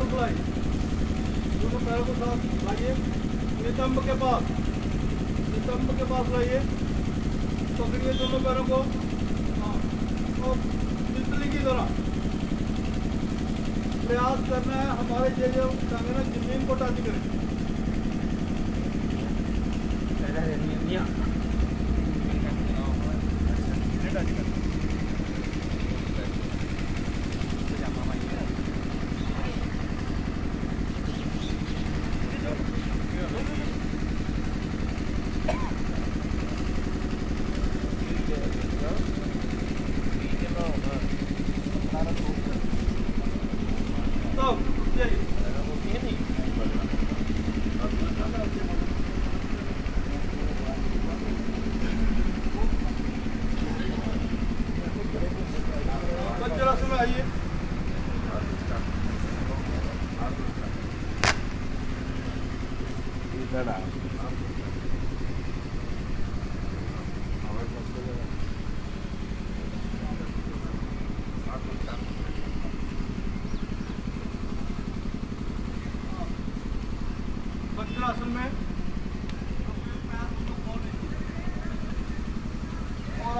पास लाइए, दोनों पैरों को साथ लाइए, नितंब के पास, नितंब के पास लाइए, पकड़िए दोनों पैरों को, हाँ, और तितली की तरह प्रयास करना है हमारे जो टांगे ना जमीन को टच करें। वज्रासन में आइए, वज्रासन में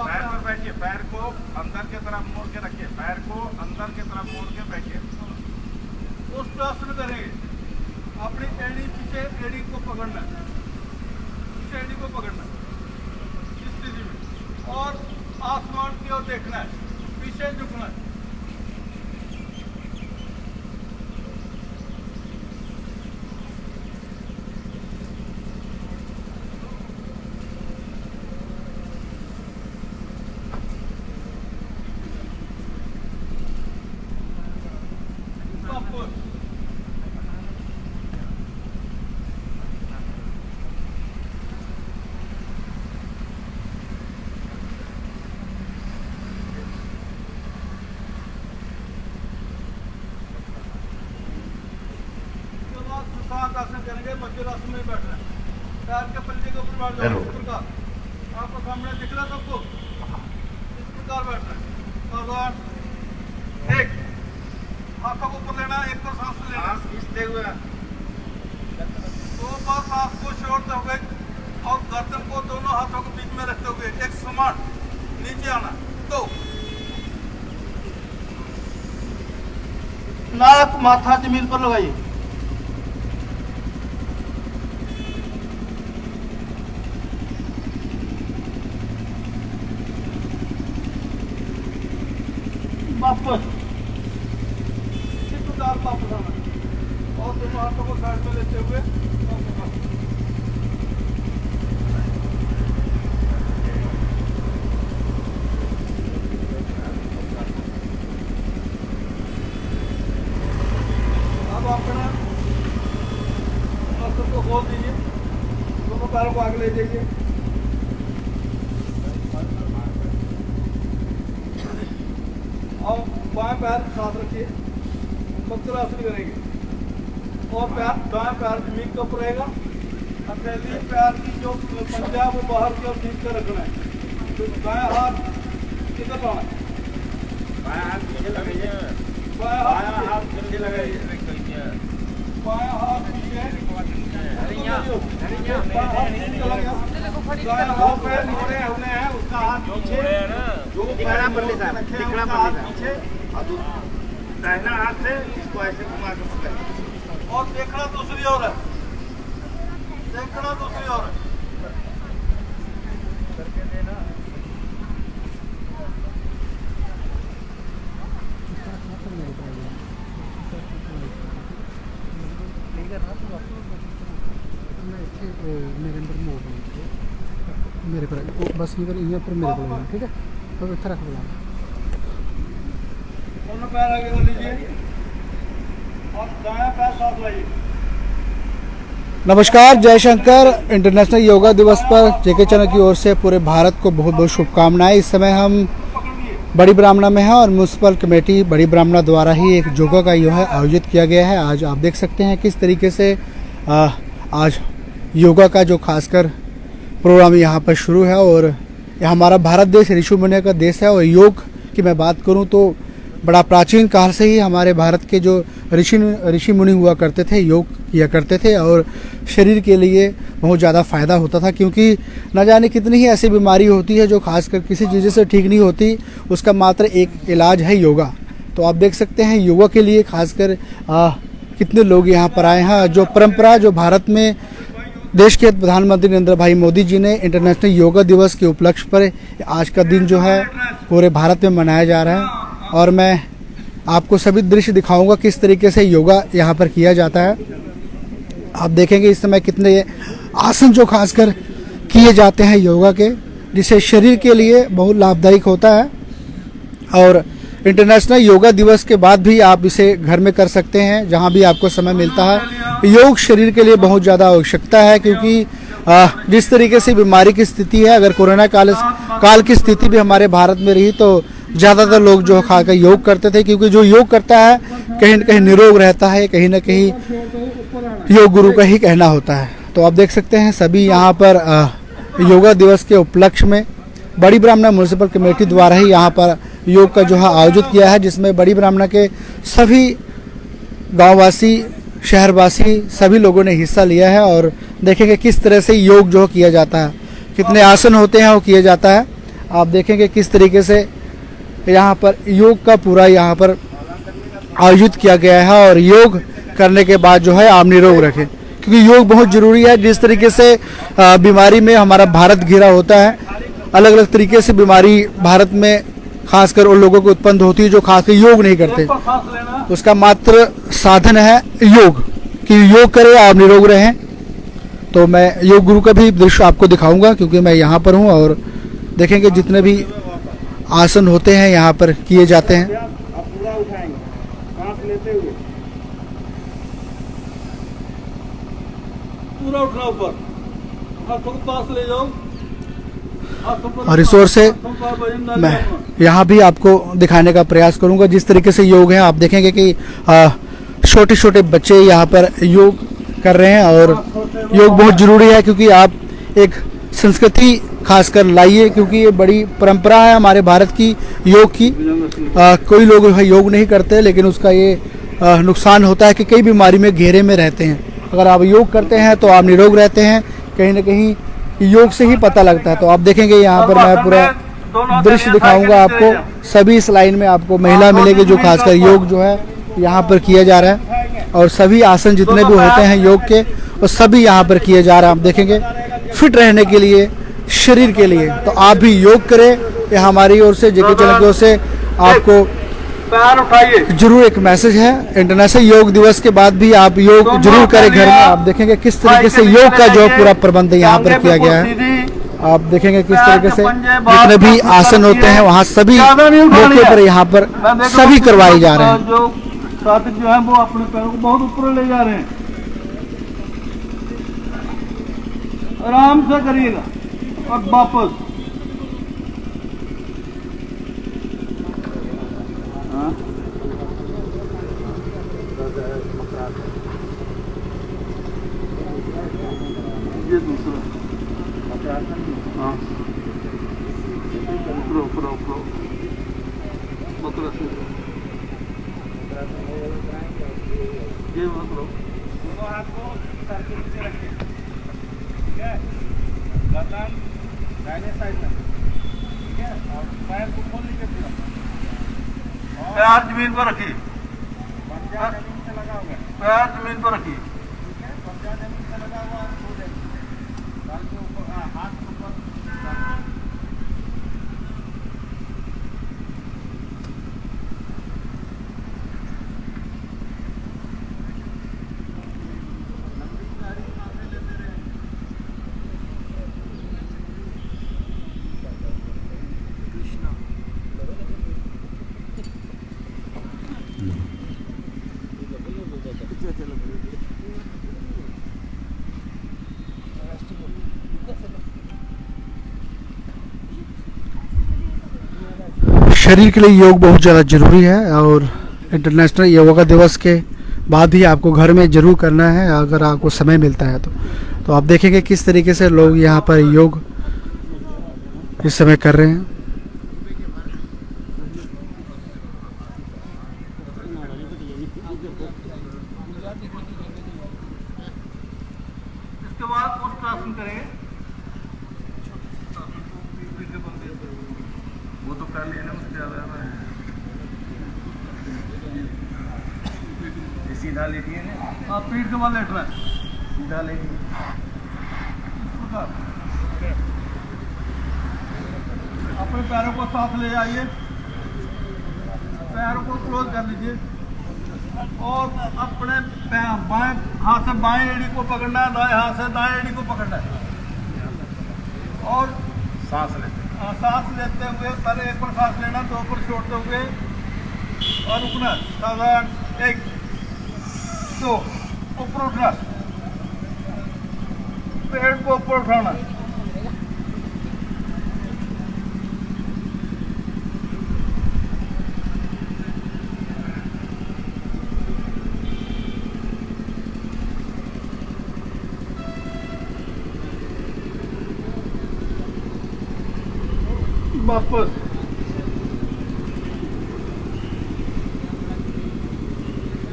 पैर पर बैठिए, पैर को अंदर की तरफ मोड़ के रखिए, पैर को अंदर की तरफ मोड़ के बैठिए। उष्ट्रासन करेंगे, अपनी एड़ी पीछे एड़ी को पकड़ना है, पीछे एड़ी को पकड़ना है इस स्थिति में, और आसमान की ओर देखना है, पीछे झुकना है। आसन करेंगे, वज्रासन में बैठना है, पैर के पल्ले के ऊपर बैठ जाओ, इस प्रकार आपको सामने दिख रहा है सबको, इस प्रकार बैठना है। सावधान, एक हाथों को ऊपर लेना, एक पर सांस लेना, खींचते हुए दो बार सांस को छोड़ते हुए और गर्दन को दोनों हाथों के बीच में रखते हुए एक समान नीचे आना। दो, नाक माथा जमीन पर लगाइए, वापस इस प्रकार वापस आना, और दोनों हाथों को साइड में लेते हुए अब अपना मसल को खोल दीजिए, दोनों पैरों को आगे ले जाइए, और बाएं पैर साथ रखिए, वज्रासन करेंगे, और पैर दाएं पैर जमीन के ऊपर रहेगा, हथेली पैर की जो पंजा वो बाहर की ओर खींच कर रखना है, तो दाएं हाथ किधर लाना है, बायां हाथ पीछे लगाइए, बाएं हाथ पीछे लगाइए, बाएं हाथ पीछे, दो पैर मोड़े हुए हैं, उसका हाथ पीछे, जो पैर दिखना पीछे, दाहिना हाथ से इसको ऐसे घुमा के पकड़िए, और देखना दूसरी ओर है, देखना दूसरी ओर है। मेरे पर बस इधर यहाँ पर मेरे को, ठीक है, तो इतना रख दो, दोनों पैर आगे कर लीजिए और दायां पैर साथ लाइए। नमस्कार, जयशंकर। इंटरनेशनल योगा दिवस पर जेके चैनल की ओर से पूरे भारत को बहुत बहुत शुभकामनाएं। इस समय हम बड़ी ब्राह्मणा में हैं और म्यूनसिपल कमेटी बड़ी ब्राह्मणा द्वारा ही एक योगा का जो है आयोजित किया गया है। आज आप देख सकते हैं किस तरीके से आज योगा का जो खासकर प्रोग्राम यहाँ पर शुरू है। और यह हमारा भारत देश ऋषि मुनियों का देश है। और योग की मैं बात करूँ तो बड़ा प्राचीन काल से ही हमारे भारत के जो ऋषि मुनि हुआ करते थे, योग किया करते थे और शरीर के लिए बहुत ज़्यादा फ़ायदा होता था, क्योंकि न जाने कितनी ही ऐसी बीमारी होती है जो खासकर किसी चीज़ से ठीक नहीं होती, उसका मात्र एक इलाज है योगा। तो आप देख सकते हैं योगा के लिए खासकर कितने लोग यहाँ पर आए हैं। जो परंपरा जो भारत में देश के प्रधानमंत्री नरेंद्र भाई मोदी जी ने इंटरनेशनल योगा दिवस के उपलक्ष्य पर आज का दिन जो है पूरे भारत में मनाया जा रहा है, और मैं आपको सभी दृश्य दिखाऊंगा किस तरीके से योगा यहाँ पर किया जाता है। आप देखेंगे इस समय कितने आसन जो खासकर किए जाते हैं योगा के, जिससे शरीर के लिए बहुत लाभदायक होता है। और इंटरनेशनल योगा दिवस के बाद भी आप इसे घर में कर सकते हैं जहाँ भी आपको समय मिलता है। योग शरीर के लिए बहुत ज़्यादा आवश्यकता है, क्योंकि जिस तरीके से बीमारी की स्थिति है, अगर कोरोना काल की स्थिति भी हमारे भारत में रही तो ज़्यादातर लोग जो खाकर योग करते थे, क्योंकि जो योग करता है कहीं न कहीं निरोग रहता है, कहीं ना कहीं योग गुरु का ही कहना होता है। तो आप देख सकते हैं सभी यहाँ पर योगा दिवस के उपलक्ष्य में बड़ी ब्राह्मणा म्यूनिसिपल कमेटी द्वारा ही यहाँ पर योग का जो है आयोजित किया है, जिसमें बड़ी ब्राह्मणा के सभी गांववासी, शहरवासी सभी लोगों ने हिस्सा लिया है। और देखेंगे किस तरह से योग जो किया जाता है, कितने आसन होते हैं वो किया जाता है। आप देखेंगे किस तरीके से यहाँ पर योग का पूरा यहाँ पर आयोजित किया गया है, और योग करने के बाद जो है आप निरोग रखें, क्योंकि योग बहुत ज़रूरी है। जिस तरीके से बीमारी में हमारा भारत घिरा होता है, अलग अलग तरीके से बीमारी भारत में खासकर उन लोगों को उत्पन्न होती है जो खासकर योग नहीं करते, उसका मात्र साधन है योग, कि योग करें आप निरोग रहें। तो मैं योग गुरु का भी दृश्य आपको दिखाऊंगा, क्योंकि मैं यहाँ पर हूँ, और देखेंगे जितने भी आसन होते हैं यहाँ पर किए जाते हैं। पूरा उठाएंगे, सांस लेते हुए पूरा उठना ऊपर, हाथों को पास ले जाओ, और इस ओर से मैं यहाँ भी आपको दिखाने का प्रयास करूँगा जिस तरीके से योग है। आप देखेंगे कि छोटे छोटे बच्चे यहाँ पर योग कर रहे हैं, और योग बहुत ज़रूरी है, क्योंकि आप एक संस्कृति खासकर लाइए, क्योंकि ये बड़ी परंपरा है हमारे भारत की योग की। कोई लोग योग नहीं करते, लेकिन उसका ये नुकसान होता है कि कई बीमारी में घेरे में रहते हैं। अगर आप योग करते हैं तो आप निरोग रहते हैं, कहीं ना कहीं योग से ही पता लगता है। तो आप देखेंगे यहाँ पर मैं पूरा दृश्य दिखाऊंगा आपको। सभी इस लाइन में आपको महिला मिलेगी जो खासकर योग जो है यहाँ पर किया जा रहा है, और सभी आसन जितने भी होते हैं योग के वो सभी यहाँ पर किए जा रहे हैं। आप देखेंगे फिट रहने के लिए, शरीर के लिए, तो आप भी योग करें। ये हमारी ओर से, जेके चैनल की ओर से आपको पैर उठाइए। जरूर एक मैसेज है। इंटरनेशनल योग दिवस के बाद भी आप योग जरूर करें घर में। आप देखेंगे किस तरीके से योग का जो पूरा प्रबंध यहाँ पर किया गया है। आप देखेंगे किस तरीके से जितने भी आसन होते हैं वहाँ सभी मौके पर यहाँ पर सभी करवाए जा रहे हैं। जो साथी जो है वो अपने पैरों को बहुत ऊपर ले जा रहे हैं। आराम से करिएगा और वापस। ये दूसरा, हाँ, ऊपर ये दोनों हाथ को सर के नीचे रखिए, ठीक है। गर्दन दाहिने साइड में, ठीक है, और पैर को खोल लीजिए पूरा, पैर जमीन पर रखिए, पंजा जमीन से लगा हुआ है, पैर जमीन पर रखिए, ठीक है, पंजा जमीन से लगा हुआ है, सो जाइए, सर के ऊपर, हाथ के ऊपर। शरीर के लिए योग बहुत ज़्यादा ज़रूरी है, और इंटरनेशनल योगा दिवस के बाद भी आपको घर में ज़रूर करना है अगर आपको समय मिलता है तो आप देखेंगे किस तरीके से लोग यहाँ पर योग इस समय कर रहे हैं। इसके बाद उष्ट्रासन करेंगे। वो तो कर लिया ना, उसके ज्यादा सीधा लेटिए ना। आप पीठ के बाद लेटना है सीधा लेटिए। इस प्रकार अपने पैरों को साथ ले जाइए, पैरों को क्लोज कर लीजिए और अपने बाएं हाथ से बाएं एड़ी को पकड़ना है, दाएं हाथ से दाएं एड़ी को पकड़ना है और सांस लेते सांस लेते हुए पहले एक पर सांस लेना, दो पर छोड़ते हुए और रुकना। साधारण 1 2 ऊपर उठना, पेट को ऊपर उठाना। वापस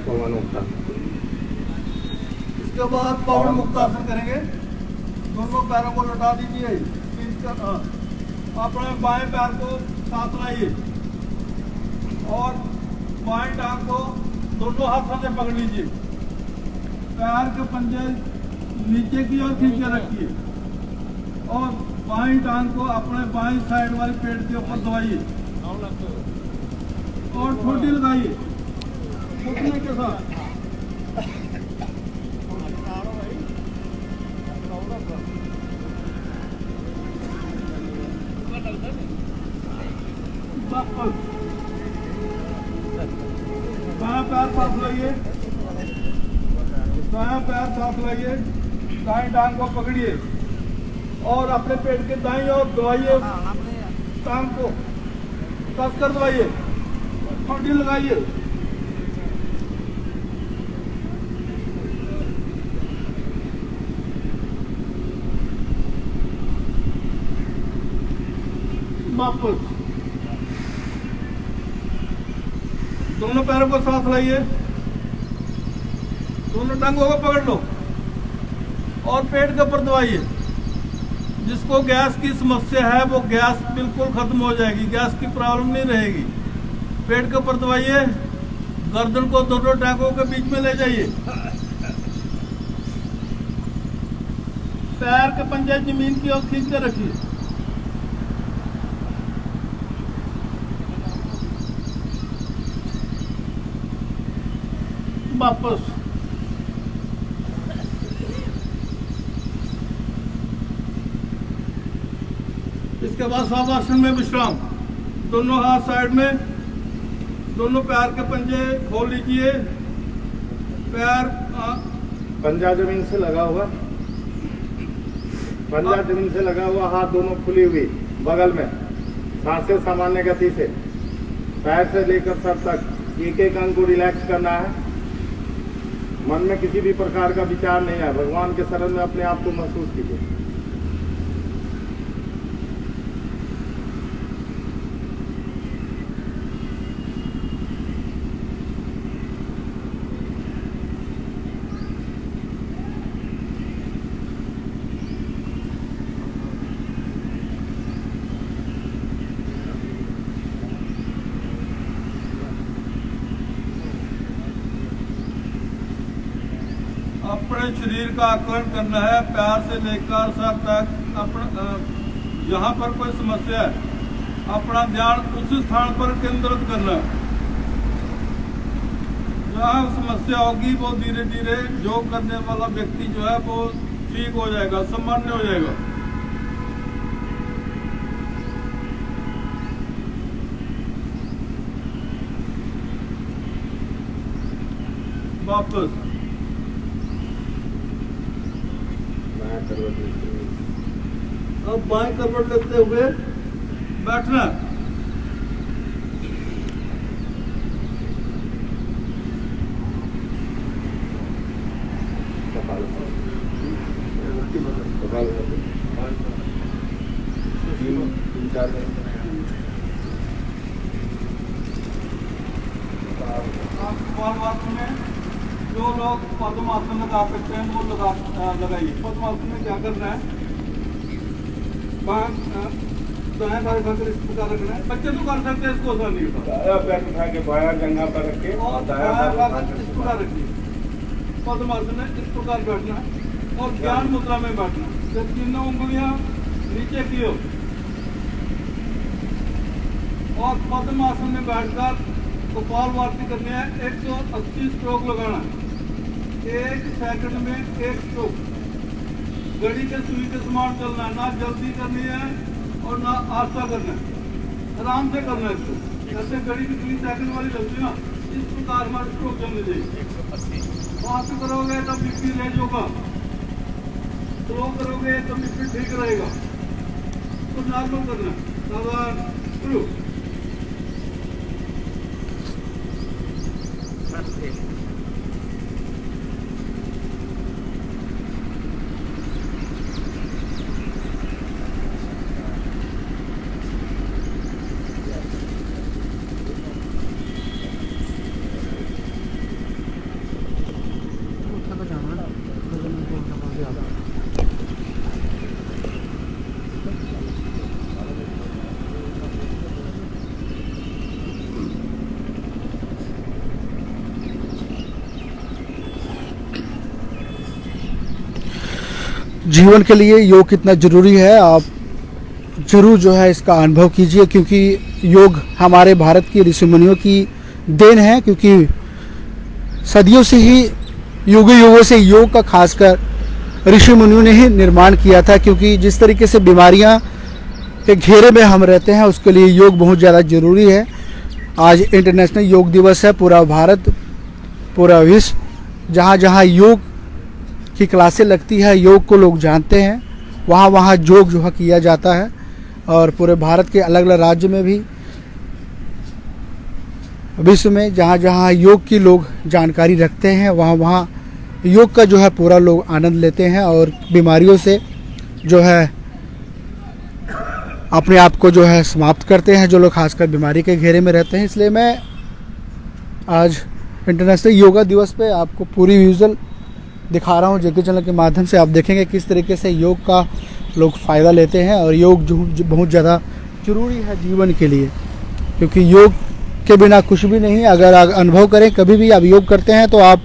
पवन मुक्ता। इसके बाद पवन मुक्तासन करेंगे। दोनों पैरों को लौटा दीजिए, अपने बाएं पैर को साथ लाइए और बाएं टांग को दोनों हाथों से पकड़ लीजिए। पैर के पंजे नीचे की ओर खींच के रखिए और बाएं टांग को अपने बाएं साइड वाले पेट के ऊपर दबाइए और ठोडी लगाइए घुटने के साथ। बायां पैर साथ लाइए, दायां पैर साथ लाइए, दाएं टांग को पकड़िए और अपने पेट के दाईं ओर दबाइए, टांग को कस कर दबाइए, ठोडी लगाइए। वापस दोनों पैरों को साथ लाइए, दोनों टांगों को पकड़ लो और पेट के ऊपर दबाइए। जिसको गैस की समस्या है वो गैस बिल्कुल खत्म हो जाएगी, गैस की प्रॉब्लम नहीं रहेगी। पेट के ऊपर दबाइए, गर्दन को दोनों टांगों के बीच में ले जाइए, पैर के पंजे जमीन की ओर खींच के रखिए। वापस इसके बाद शवासन में विश्राम। दोनों हाथ साइड में, दोनों पैर के पंजे खोल लीजिए, पैर पंजा जमीन से लगा हुआ, पंजा जमीन से लगा हुआ, हाथ दोनों खुली हुई बगल में, सांसें सामान्य गति से, पैर से लेकर सर तक एक एक अंग को रिलैक्स करना है। मन में किसी भी प्रकार का विचार नहीं है, भगवान के शरण में अपने आप को महसूस कीजिए। अपने शरीर का आकलन करना है, पैर से लेकर सर तक। अपना यहाँ पर कोई समस्या है, अपना ध्यान उस स्थान पर केंद्रित करना है। जहाँ समस्या होगी वो धीरे धीरे योग करने वाला व्यक्ति जो है वो ठीक हो जाएगा, सामान्य हो जाएगा। वापस अब बाएं करवट लेते हुए बैठना। कपालभाति में जो लोग पद्मासन लगा सकते हैं वो लगाइए। पद्मासन में क्या करना है, दाएं बाएं खाकर इस प्रकार रखना है। बच्चे तो कर सकते हैं, इसको असर नहीं होता। दाया पैर उठा के बाया जंघा पर रख के और दाया दाएं पैर खाकर इस प्रकार रखिए। पद्मासन में इस प्रकार बैठना है और ज्ञान मुद्रा में बैठना है। जब तीनों उंगलियां नीचे की ओर और पद्मासन में बैठकर कपालभाति करनी है। 180 स्ट्रोक लगाना है। 1 सेकंड में 1 स्ट्रोक। घड़ी के सुई के समान चलना है, ना जल्दी करनी है और ना आस्था करना है, आराम से करना है इसको। जैसे घड़ी की सुई सेकंड वाली लगती है ना, इस प्रकार हमारे स्ट्रोक चलने चाहिए। वहां से करोगे तब बीपी रेज होगा, स्लो करोगे तो बीपी ठीक रहेगा। तो नॉर्मल करना है। सावधान, शुरू। जीवन के लिए योग कितना ज़रूरी है, आप जरूर जो है इसका अनुभव कीजिए, क्योंकि योग हमारे भारत की ऋषि मुनियों की देन है। क्योंकि सदियों से ही युगों से योग का खासकर ऋषि मुनियों ने ही निर्माण किया था। क्योंकि जिस तरीके से बीमारियां के घेरे में हम रहते हैं, उसके लिए योग बहुत ज़्यादा ज़रूरी है। आज इंटरनेशनल योग दिवस है। पूरा भारत, पूरा विश्व, जहाँ जहाँ योग की क्लासें लगती है, योग को लोग जानते हैं, वहाँ वहाँ योग जो है किया जाता है। और पूरे भारत के अलग अलग राज्य में भी, विश्व में जहाँ जहाँ योग की लोग जानकारी रखते हैं, वहाँ वहाँ योग का जो है पूरा लोग आनंद लेते हैं और बीमारियों से जो है अपने आप को जो है समाप्त करते हैं, जो लोग खासकर बीमारी के घेरे में रहते हैं। इसलिए मैं आज इंटरनेशनल योगा दिवस पे आपको पूरी विजुअल दिखा रहा हूँ। जेके चैनल के माध्यम से आप देखेंगे किस तरीके से योग का लोग फ़ायदा लेते हैं। और योग जो बहुत ज़्यादा ज़रूरी है जीवन के लिए, क्योंकि योग के बिना कुछ भी नहीं। अगर आप अनुभव करें, कभी भी आप योग करते हैं तो आप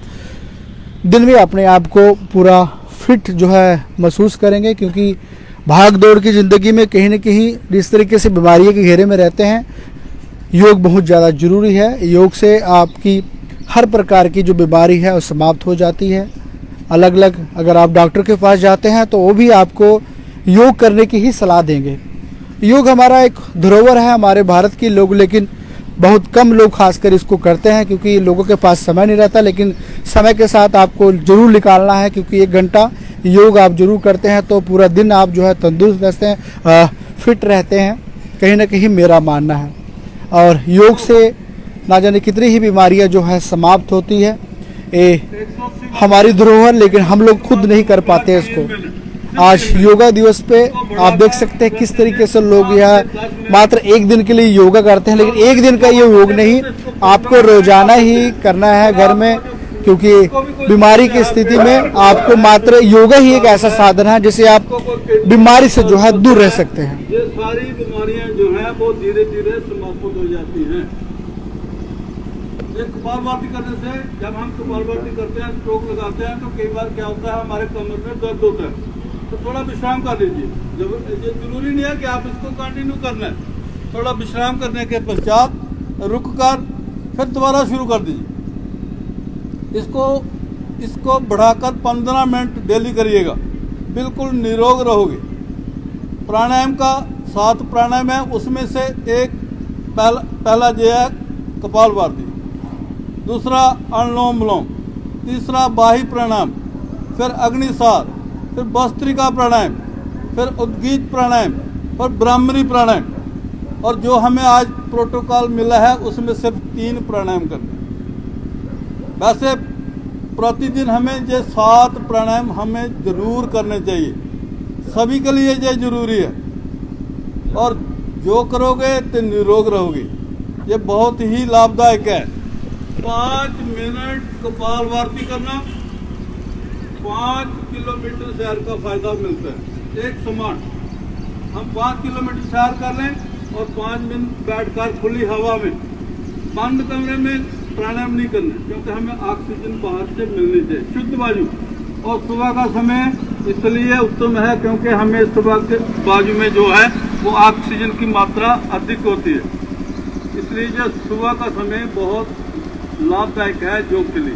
दिन में अपने आप को पूरा फिट जो है महसूस करेंगे। क्योंकि भाग दौड़ की ज़िंदगी में कहीं न कहीं जिस तरीके से बीमारियों के घेरे में रहते हैं, योग बहुत ज़्यादा ज़रूरी है। योग से आपकी हर प्रकार की जो बीमारी है वो समाप्त हो जाती है। अलग अलग अगर आप डॉक्टर के पास जाते हैं तो वो भी आपको योग करने की ही सलाह देंगे। योग हमारा एक धरोहर है हमारे भारत की लोग, लेकिन बहुत कम लोग खासकर इसको करते हैं, क्योंकि लोगों के पास समय नहीं रहता। लेकिन समय के साथ आपको ज़रूर निकालना है, क्योंकि 1 घंटा योग आप जरूर करते हैं तो पूरा दिन आप जो है तंदुरुस्त रहते हैं, फिट रहते हैं, कहीं ना कहीं मेरा मानना है। और योग से ना जाने कितनी ही बीमारियां जो है समाप्त होती है। ये हमारी धरोहर, लेकिन हम लोग खुद नहीं कर पाते इसको। आज योगा दिवस पे आप देख सकते हैं किस तरीके से लोग यह मात्र 1 दिन के लिए योगा करते हैं। लेकिन 1 दिन का ये योग नहीं, आपको रोजाना ही करना है घर में, क्योंकि बीमारी की स्थिति में आपको मात्र योगा ही एक ऐसा साधन है जिससे आप बीमारी से जो है दूर रह सकते हैं। ये सारी बीमारियां जो है वो धीरे धीरे समाप्त हो जाती हैं। कपालभाति करने से, जब हम कपालभाति करते हैं, स्ट्रोक लगाते हैं, तो कई बार क्या होता है हमारे कमर में दर्द होता है, तो थोड़ा विश्राम कर लीजिए। जब ये जरूरी नहीं है कि आप इसको कंटिन्यू करना है, थोड़ा विश्राम करने के पश्चात रुक कर फिर दोबारा शुरू कर दीजिए। इसको बढ़ाकर 15 मिनट डेली करिएगा, बिल्कुल निरोग रहोगे। प्राणायाम का 7 प्राणायाम है, उसमें से एक पहला जो है कपालभाति, दूसरा अनुलोम विलोम, तीसरा बाही प्राणायाम, फिर अग्निसार, फिर भस्त्रिका प्राणायाम, फिर उद्गीत प्राणायाम और ब्राह्मणी प्राणायाम। और जो हमें आज प्रोटोकॉल मिला है उसमें सिर्फ 3 प्राणायाम करने। वैसे प्रतिदिन हमें ये 7 प्राणायाम हमें जरूर करने चाहिए, सभी के लिए ये जरूरी है। और जो करोगे तो निरोग रहोगे, ये बहुत ही लाभदायक है। 5 मिनट कपालभाति करना 5 किलोमीटर सैर का फायदा मिलता है। एक समान हम 5 किलोमीटर सैर कर लें और 5 मिनट बैठकर खुली हवा में बंद कमरे में प्राणायाम नहीं करना, क्योंकि हमें ऑक्सीजन बाहर से मिलनी चाहिए, शुद्ध वायु। और सुबह का समय इसलिए उत्तम है क्योंकि हमें सुबह के वायु में जो है वो ऑक्सीजन की मात्रा अधिक होती है, इसलिए जो सुबह का समय बहुत लाभदायक है योग के लिए।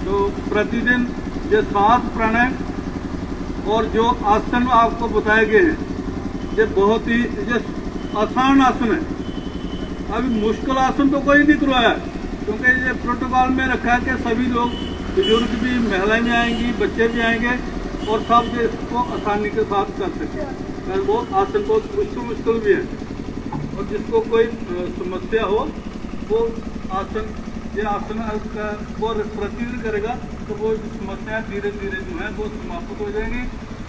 तो प्रतिदिन ये 7 प्राणायाम और जो आसन आपको बताए गए हैं ये बहुत ही ये आसान आसन है। अभी मुश्किल आसन तो कोई नहीं करवाया, क्योंकि ये प्रोटोकॉल में रखा है कि सभी लोग, बुजुर्ग भी, महिलाएं भी आएंगी, बच्चे भी आएंगे और सब जो इसको आसानी के साथ कर सकें। बहुत आसन बहुत मुश्किल भी है, और जिसको कोई समस्या हो वो आसन, ये आसन वो प्रतिदिन करेगा तो वो समस्याएं धीरे धीरे जो है वो समाप्त हो जाएंगी,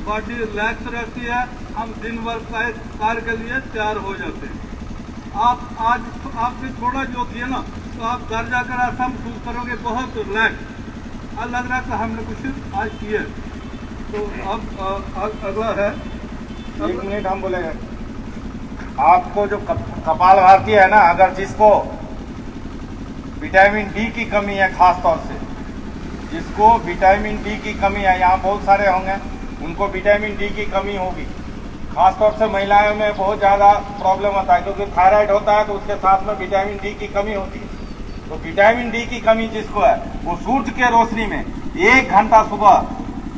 बॉडी रिलैक्स रहती है, हम दिन भर कार्य के लिए तैयार हो जाते हैं। आप आज आपने थोड़ा जो किया ना, तो आप घर जाकर ऐसा महसूस करोगे बहुत रिलैक्स, लग रहा है कि हमने कुछ आज किया। तो अब अगला है, 1 मिनट हम बोलेंगे। आपको जो कपालभाति है ना, अगर जिसको विटामिन डी की कमी है, खास तौर से जिसको विटामिन डी की कमी है, यहाँ बहुत सारे होंगे उनको विटामिन डी की कमी होगी, खास तौर से महिलाओं में बहुत ज़्यादा प्रॉब्लम होता है, क्योंकि थायराइड होता है तो उसके साथ में विटामिन डी की कमी होती है। तो विटामिन डी की कमी जिसको है वो सूर्य के रोशनी में 1 घंटा सुबह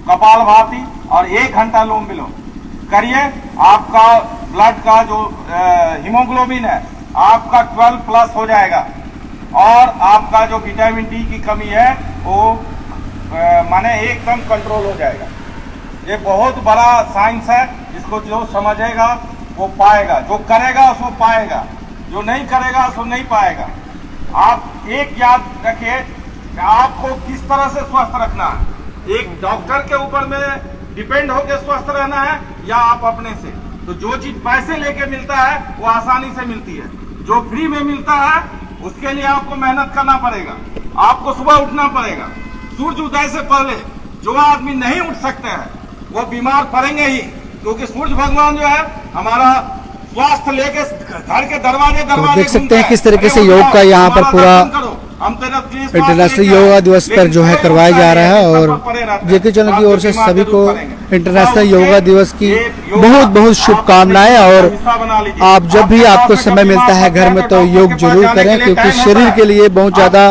कपालभाति और 1 घंटा अनुलोम विलोम करिए। आपका ब्लड का जो हीमोग्लोबिन है आपका 12 प्लस हो जाएगा, और आपका जो विटामिन डी की कमी है वो माने एकदम कंट्रोल हो जाएगा। ये बहुत बड़ा साइंस है, जिसको जो समझेगा वो पाएगा, जो करेगा उसको पाएगा, जो नहीं करेगा उसको नहीं पाएगा। आप एक याद रखिए कि आपको किस तरह से स्वस्थ रखना है। एक डॉक्टर के ऊपर में डिपेंड होकर स्वस्थ रहना है या आप अपने से। तो जो चीज पैसे लेके मिलता है वो आसानी से मिलती है, जो फ्री में मिलता है उसके लिए आपको मेहनत करना पड़ेगा, आपको सुबह उठना पड़ेगा। सूर्य उदय से पहले जो आदमी नहीं उठ सकते हैं वो बीमार पड़ेंगे ही, क्योंकि सूर्य भगवान जो है हमारा स्वास्थ्य लेके घर के दरवाजे तो देख सकते हैं किस तरीके से योग का यहाँ पर पूरा इंटरनेशनल योगा दिवस पर जो है करवाया जा रहा है, और जेके चैनल की ओर से सभी को इंटरनेशनल योगा दिवस की बहुत बहुत शुभकामनाएं। और आप जब भी आपको समय मिलता है घर में तो योग जरूर करें, क्योंकि शरीर के लिए बहुत ज्यादा,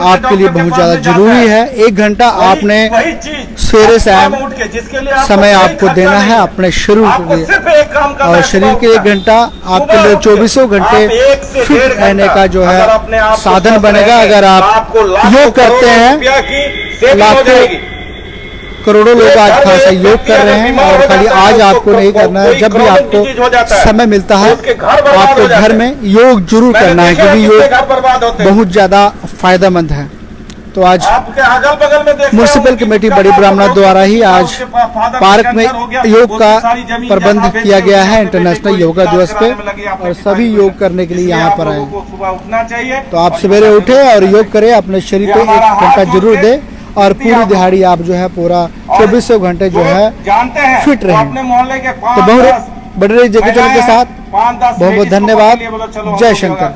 आपके लिए बहुत ज्यादा जरूरी है। 1 घंटा आपने सवेरे शाम समय आपको देना है अपने शरीर के लिए, और शरीर के 1 घंटा आपके लिए 24 घंटे फिट रहने का जो है साधन बनेगा। अगर आप योग करते हैं, लाखों करोड़ों लोग आज खासा योग कर रहे हैं, और खाली आज आपको नहीं करना है, जब भी आपको समय मिलता है आपको घर में योग जरूर करना है, क्योंकि योग बहुत ज्यादा फायदेमंद है। तो आज म्युनिसिपल कमेटी बड़ी ब्राह्मणा द्वारा ही आज पार्क में योग का प्रबंध किया गया है इंटरनेशनल योगा दिवस पे, और सभी योग करने के लिए यहाँ पर आए। तो आप सवेरे उठे और योग करें, अपने शरीर को 1 घंटा जरूर दे, और पूरी दिहाड़ी आप जो है पूरा 24 घंटे जो है फिट रहें। तो बहुत बड़े जेके चैनल के साथ बहुत बहुत धन्यवाद। जय शंकर।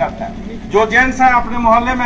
जो जेंट्स है अपने मोहल्ले में